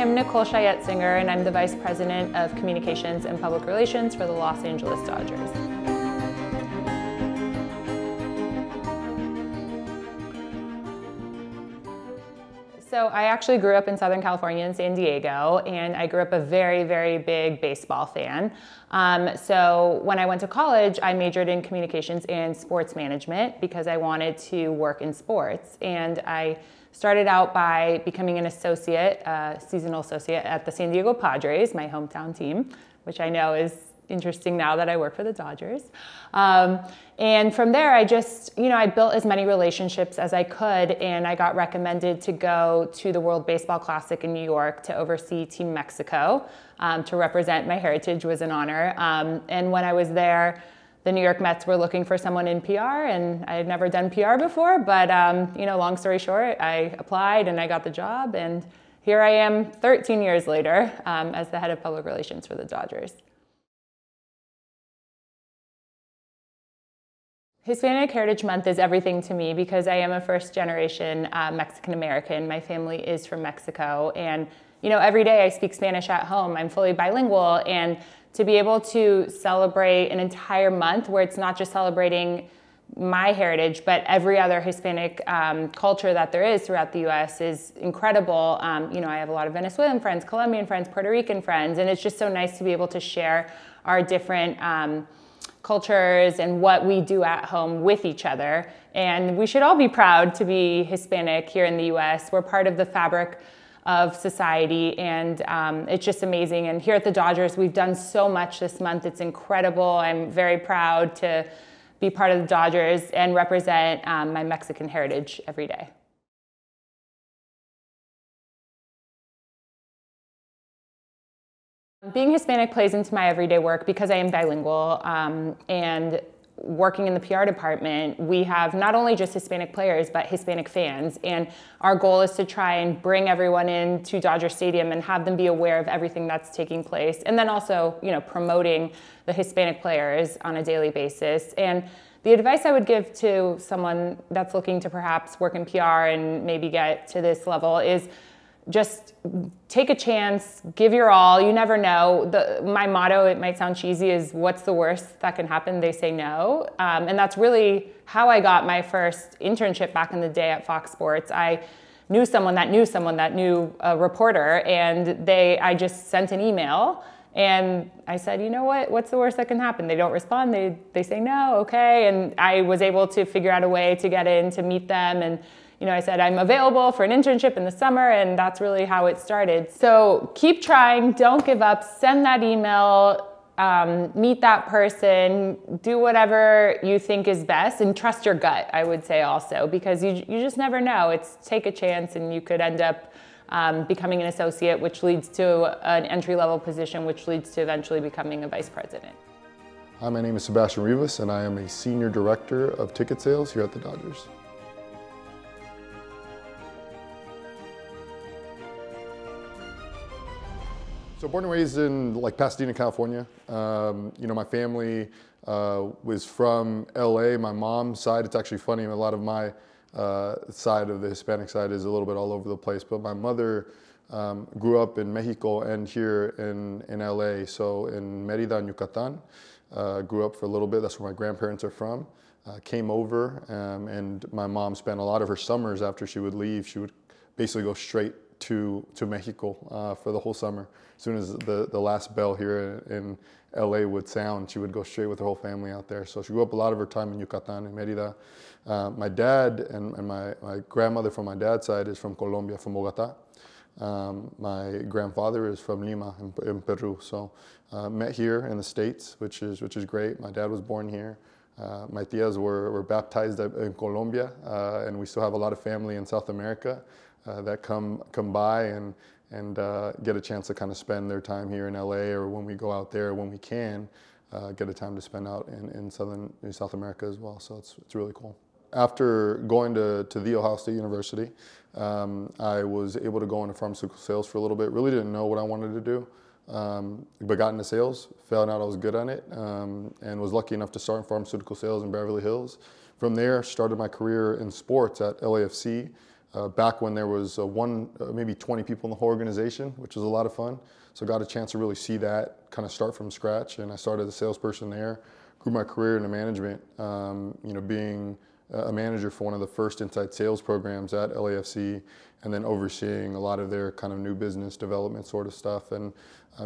am Nicole Chayet singer, and I'm the Vice President of Communications and Public Relations for the Los Angeles Dodgers. So I actually grew up in Southern California in San Diego, and I grew up a very, very big baseball fan. So when I went to college, I majored in communications and sports management because I wanted to work in sports. And I started out by becoming an associate, seasonal associate at the San Diego Padres, my hometown team, which I know is interesting now that I work for the Dodgers. And from there, I just, I built as many relationships as I could, and I got recommended to go to the World Baseball Classic in New York to oversee Team Mexico. To represent my heritage was an honor. And when I was there, the New York Mets were looking for someone in PR, and I had never done PR before, but long story short, I applied and I got the job, and here I am 13 years later as the head of public relations for the Dodgers. Hispanic Heritage Month is everything to me because I am a first-generation Mexican American. My family is from Mexico, and every day I speak Spanish at home. I'm fully bilingual, and to be able to celebrate an entire month where it's not just celebrating my heritage, but every other Hispanic culture that there is throughout the U.S. is incredible. I have a lot of Venezuelan friends, Colombian friends, Puerto Rican friends, and it's just so nice to be able to share our different cultures and what we do at home with each other. And we should all be proud to be Hispanic here in the U.S. We're part of the fabric of society, and it's just amazing. And here at the Dodgers, we've done so much this month. It's incredible. I'm very proud to be part of the Dodgers and represent my Mexican heritage every day. Being Hispanic plays into my everyday work because I am bilingual, and working in the PR department, we have not only just Hispanic players, but Hispanic fans. And our goal is to try and bring everyone into Dodger Stadium and have them be aware of everything that's taking place. And then also, promoting the Hispanic players on a daily basis. And the advice I would give to someone that's looking to perhaps work in PR and maybe get to this level is just take a chance, give your all. You never know. My motto, it might sound cheesy, is what's the worst that can happen? They say no. And that's really how I got my first internship back in the day at Fox Sports. I knew someone that knew a reporter, and I just sent an email. And I said, what's the worst that can happen? They don't respond, they say no, okay. And I was able to figure out a way to get in, to meet them. And I said, I'm available for an internship in the summer, and that's really how it started. So keep trying, don't give up, send that email, meet that person, do whatever you think is best, and trust your gut, I would say also, because you just never know. Take a chance, and you could end up becoming an associate, which leads to an entry-level position, which leads to eventually becoming a vice president. Hi, my name is Sebastian Rivas, and I am a senior director of ticket sales here at the Dodgers. So born and raised in Pasadena, California. My family was from LA. My mom's side, it's actually funny, a lot of my side of the Hispanic side is a little bit all over the place, but my mother grew up in Mexico and here in LA. So in Mérida, in Yucatan, grew up for a little bit. That's where my grandparents are from. Came over, and my mom spent a lot of her summers after she would leave. She would basically go straight to Mexico for the whole summer. As soon as the last bell here in LA would sound, she would go straight with her whole family out there. So she grew up a lot of her time in Yucatan and Mérida. My dad and my grandmother from my dad's side is from Colombia, from Bogotá. My grandfather is from Lima in Peru. So met here in the States, which is great. My dad was born here. My tias were baptized in Colombia, and we still have a lot of family in South America that come by and get a chance to kind of spend their time here in LA, or when we go out there, when we can, get a time to spend out in South America as well. So it's really cool. After going to The Ohio State University, I was able to go into pharmaceutical sales for a little bit. Really didn't know what I wanted to do, but got into sales, found out I was good at it, and was lucky enough to start in pharmaceutical sales in Beverly Hills. From there, started my career in sports at LAFC. back when there was maybe 20 people in the whole organization, which was a lot of fun. So I got a chance to really see that kind of start from scratch. And I started as a salesperson there, grew my career into management, being a manager for one of the first inside sales programs at LAFC, and then overseeing a lot of their kind of new business development sort of stuff. And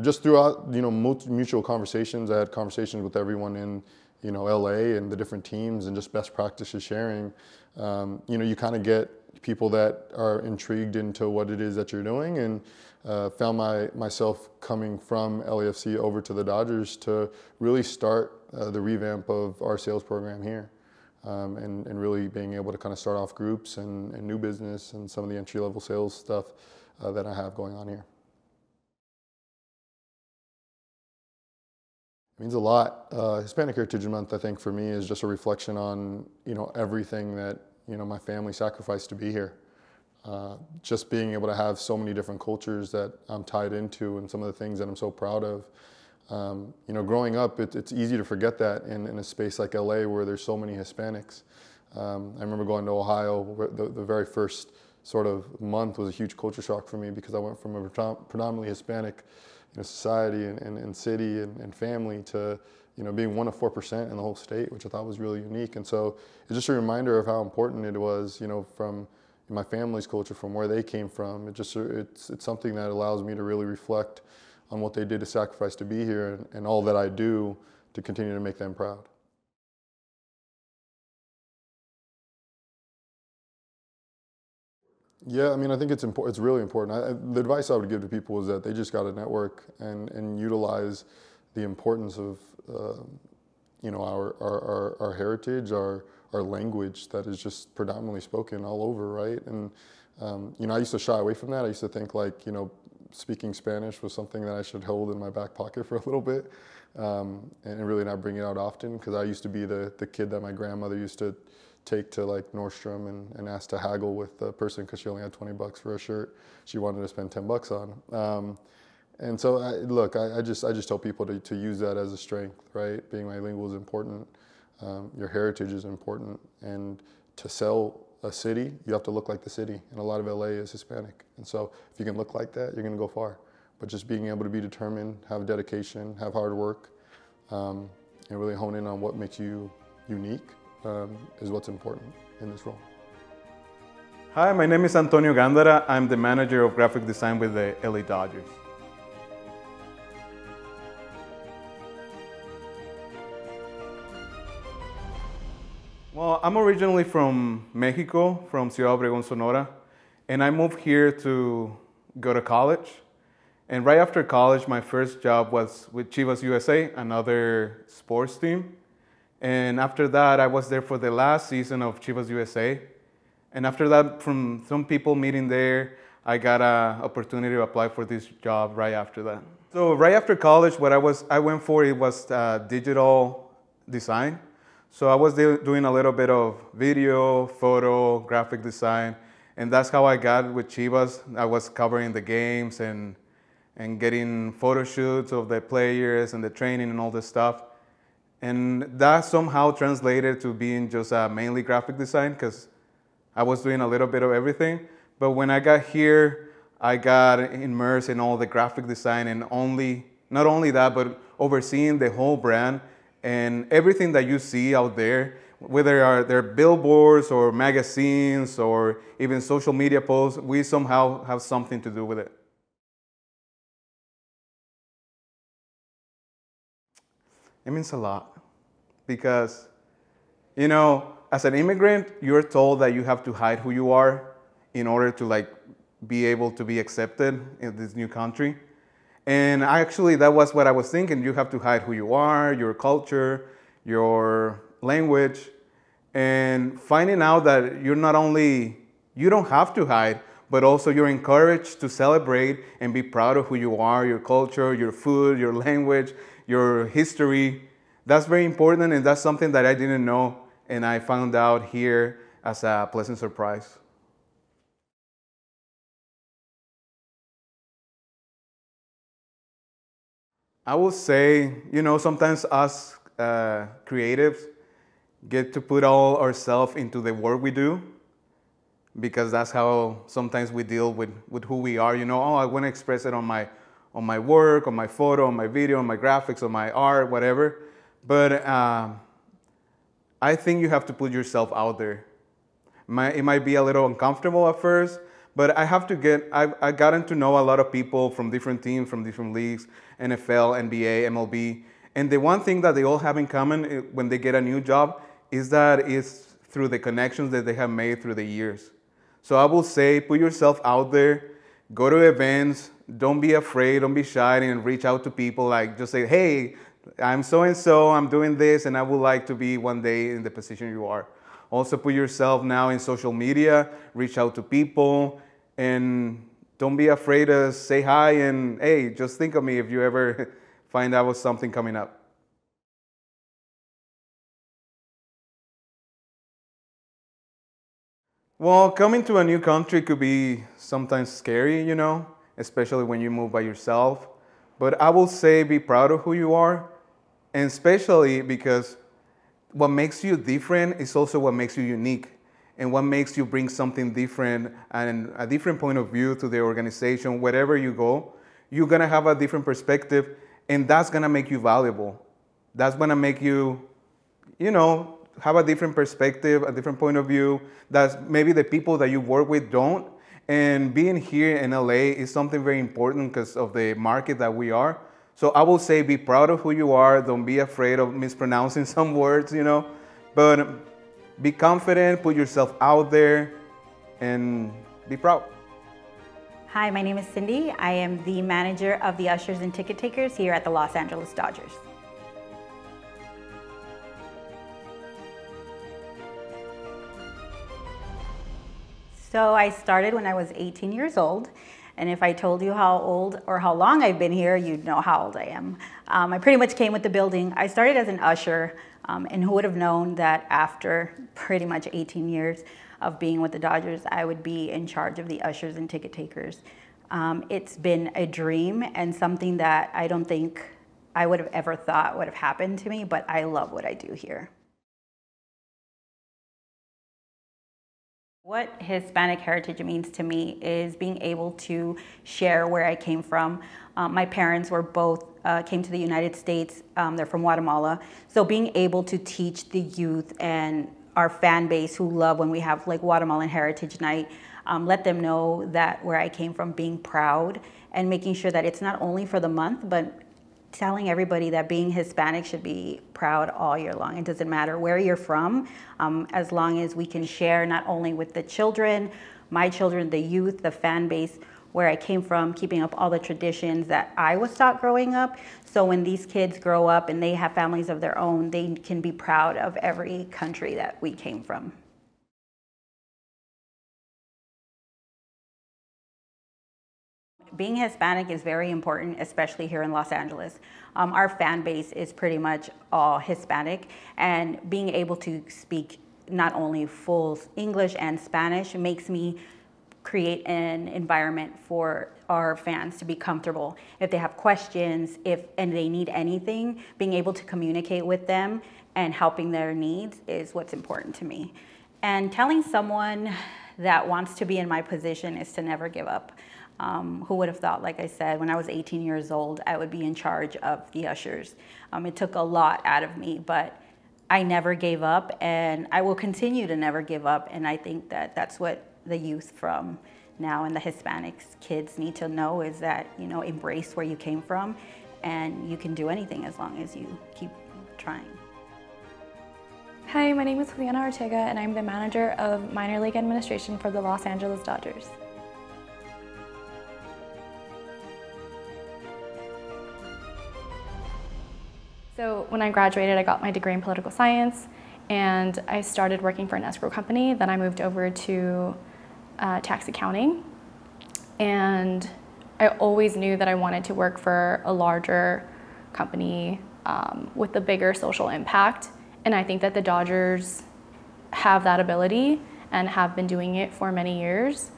just throughout, mutual conversations, I had conversations with everyone in, LA and the different teams, and just best practices sharing. You kind of get people that are intrigued into what it is that you're doing, and found myself coming from LAFC over to the Dodgers to really start the revamp of our sales program here, and really being able to kind of start off groups and new business and some of the entry-level sales stuff that I have going on here. It means a lot. Hispanic Heritage Month, I think, for me is just a reflection on, everything that, my family sacrificed to be here. Just being able to have so many different cultures that I'm tied into, and some of the things that I'm so proud of. Growing up, it's easy to forget that in a space like LA where there's so many Hispanics. I remember going to Ohio, where the very first sort of month was a huge culture shock for me, because I went from a predominantly Hispanic society and city and family to being one of 4% in the whole state, which I thought was really unique. And so it's just a reminder of how important it was, from my family's culture, from where they came from. It's something that allows me to really reflect on what they did to sacrifice to be here, and all that I do to continue to make them proud. Yeah, I think it's important. It's really important. The advice I would give to people is that they just got to network and utilize the importance of our heritage, our language that is just predominantly spoken all over, right? And I used to shy away from that. I used to think speaking Spanish was something that I should hold in my back pocket for a little bit, and really not bring it out often, because I used to be the kid that my grandmother used to take to Nordstrom and ask to haggle with the person because she only had $20 for a shirt she wanted to spend $10 on. And so I just tell people to use that as a strength, right? Being bilingual is important. Your heritage is important, and to sell a city, you have to look like the city, and a lot of LA is Hispanic. And so if you can look like that, you're gonna go far. But just being able to be determined, have dedication, have hard work, and really hone in on what makes you unique is what's important in this role. Hi, my name is Antonio Gandara. I'm the manager of graphic design with the LA Dodgers. Well, I'm originally from Mexico, from Ciudad Obregón, Sonora, and I moved here to go to college. And right after college, my first job was with Chivas USA, another sports team. And after that, I was there for the last season of Chivas USA. And after that, from some people meeting there, I got an opportunity to apply for this job right after that. So right after college, what I went for, it was digital design. So I was doing a little bit of video, photo, graphic design, and that's how I got with Chivas. I was covering the games and getting photo shoots of the players and the training and all this stuff. And that somehow translated to being just mainly graphic design, because I was doing a little bit of everything. But when I got here, I got immersed in all the graphic design, and not only that, but overseeing the whole brand and everything that you see out there, whether they're billboards or magazines or even social media posts, we somehow have something to do with it. It means a lot, because, as an immigrant, you're told that you have to hide who you are in order to be able to be accepted in this new country. And actually, that was what I was thinking. You have to hide who you are, your culture, your language, and finding out that you don't have to hide, but also you're encouraged to celebrate and be proud of who you are, your culture, your food, your language, your history. That's very important, and that's something that I didn't know, and I found out here as a pleasant surprise. I will say, sometimes us creatives get to put all ourselves into the work we do. because that's how sometimes we deal with who we are. You know, oh, I want to express it on my work, on my photo, on my video, on my graphics, on my art, whatever. But I think you have to put yourself out there. It might be a little uncomfortable at first, but I've gotten to know a lot of people from different teams, from different leagues, NFL, NBA, MLB. And the one thing that they all have in common when they get a new job is that it's through the connections that they have made through the years. So I will say, put yourself out there, go to events, don't be afraid, don't be shy, and reach out to people. Like, just say, hey, I'm so-and-so, I'm doing this, and I would like to be one day in the position you are. Also put yourself now in social media, reach out to people, and don't be afraid to say hi, and hey, just think of me if you ever find out something coming up. Well, coming to a new country could be sometimes scary, you know, especially when you move by yourself. But I will say be proud of who you are, and especially because what makes you different is also what makes you unique, and what makes you bring something different and a different point of view to the organization. Wherever you go, you're gonna have a different perspective, and that's gonna make you valuable. That's gonna make you, you know, have a different perspective, a different point of view that maybe the people that you work with don't. And being here in LA is something very important because of the market that we are. So I will say be proud of who you are. Don't be afraid of mispronouncing some words, you know, but be confident, put yourself out there, and be proud. Hi, my name is Cindy. I am the manager of the Ushers and Ticket Takers here at the Los Angeles Dodgers. So I started when I was 18 years old, and if I told you how old or how long I've been here, you'd know how old I am. I pretty much came with the building. I started as an usher, and who would have known that after pretty much 18 years of being with the Dodgers, I would be in charge of the Ushers and Ticket Takers. It's been a dream and something that I don't think I would have ever thought would have happened to me, but I love what I do here. What Hispanic heritage means to me is being able to share where I came from. My parents were both, came to the United States, they're from Guatemala. So being able to teach the youth and our fan base who love when we have like Guatemalan Heritage Night, let them know that where I came from, being proud and making sure that it's not only for the month, but telling everybody that being Hispanic should be proud all year long. It doesn't matter where you're from, as long as we can share not only with the children, my children, the youth, the fan base, where I came from, keeping up all the traditions that I was taught growing up. So when these kids grow up and they have families of their own, they can be proud of every country that we came from. Being Hispanic is very important, especially here in Los Angeles. Our fan base is pretty much all Hispanic, and being able to speak not only full English and Spanish makes me create an environment for our fans to be comfortable. If they have questions, and they need anything, being able to communicate with them and helping their needs is what's important to me. And telling someone that wants to be in my position is to never give up. Who would have thought, like I said, when I was 18 years old, I would be in charge of the Ushers. It took a lot out of me, but I never gave up, and I will continue to never give up. And I think that that's what the youth from now and the Hispanics kids need to know, is that, you know, embrace where you came from, and you can do anything as long as you keep trying. Hi, my name is Juliana Ortega, and I'm the manager of minor league administration for the Los Angeles Dodgers. So when I graduated, I got my degree in political science, and I started working for an escrow company. Then I moved over to tax accounting, and I always knew that I wanted to work for a larger company with a bigger social impact. And I think that the Dodgers have that ability and have been doing it for many years.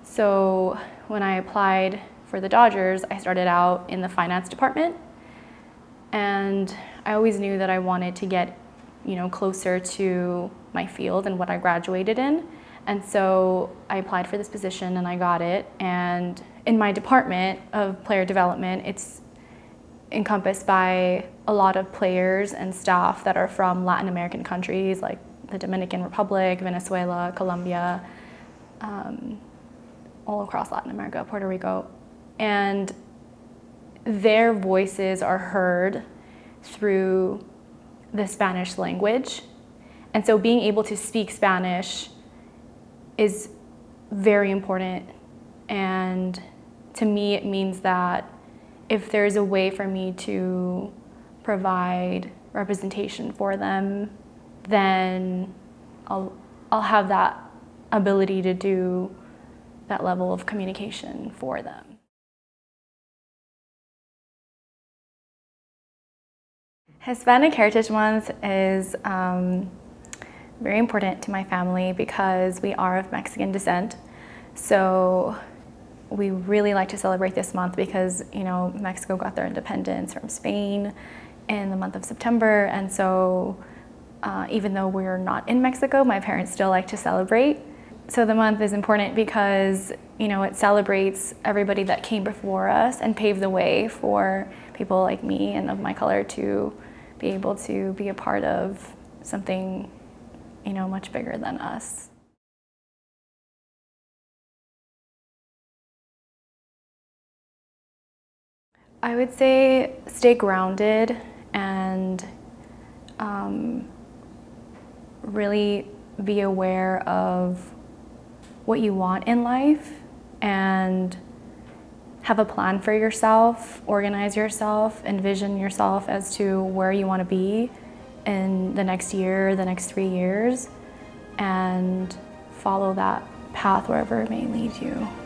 So when I applied for the Dodgers, I started out in the finance department. And I always knew that I wanted to get, you know, closer to my field and what I graduated in. And so I applied for this position and I got it. And in my department of player development, it's encompassed by a lot of players and staff that are from Latin American countries like the Dominican Republic, Venezuela, Colombia, all across Latin America, Puerto Rico. And their voices are heard through the Spanish language. And so being able to speak Spanish is very important. And to me, it means that if there's a way for me to provide representation for them, then I'll have that ability to do that level of communication for them. Hispanic Heritage Month is very important to my family because we are of Mexican descent. So we really like to celebrate this month because, you know, Mexico got their independence from Spain in the month of September. And so even though we're not in Mexico, my parents still like to celebrate. So the month is important because, you know, it celebrates everybody that came before us and paved the way for people like me and of my color to be able to be a part of something, you know, much bigger than us. I would say stay grounded and really be aware of what you want in life and have a plan for yourself, organize yourself, envision yourself as to where you want to be in the next year, the next 3 years, and follow that path wherever it may lead you.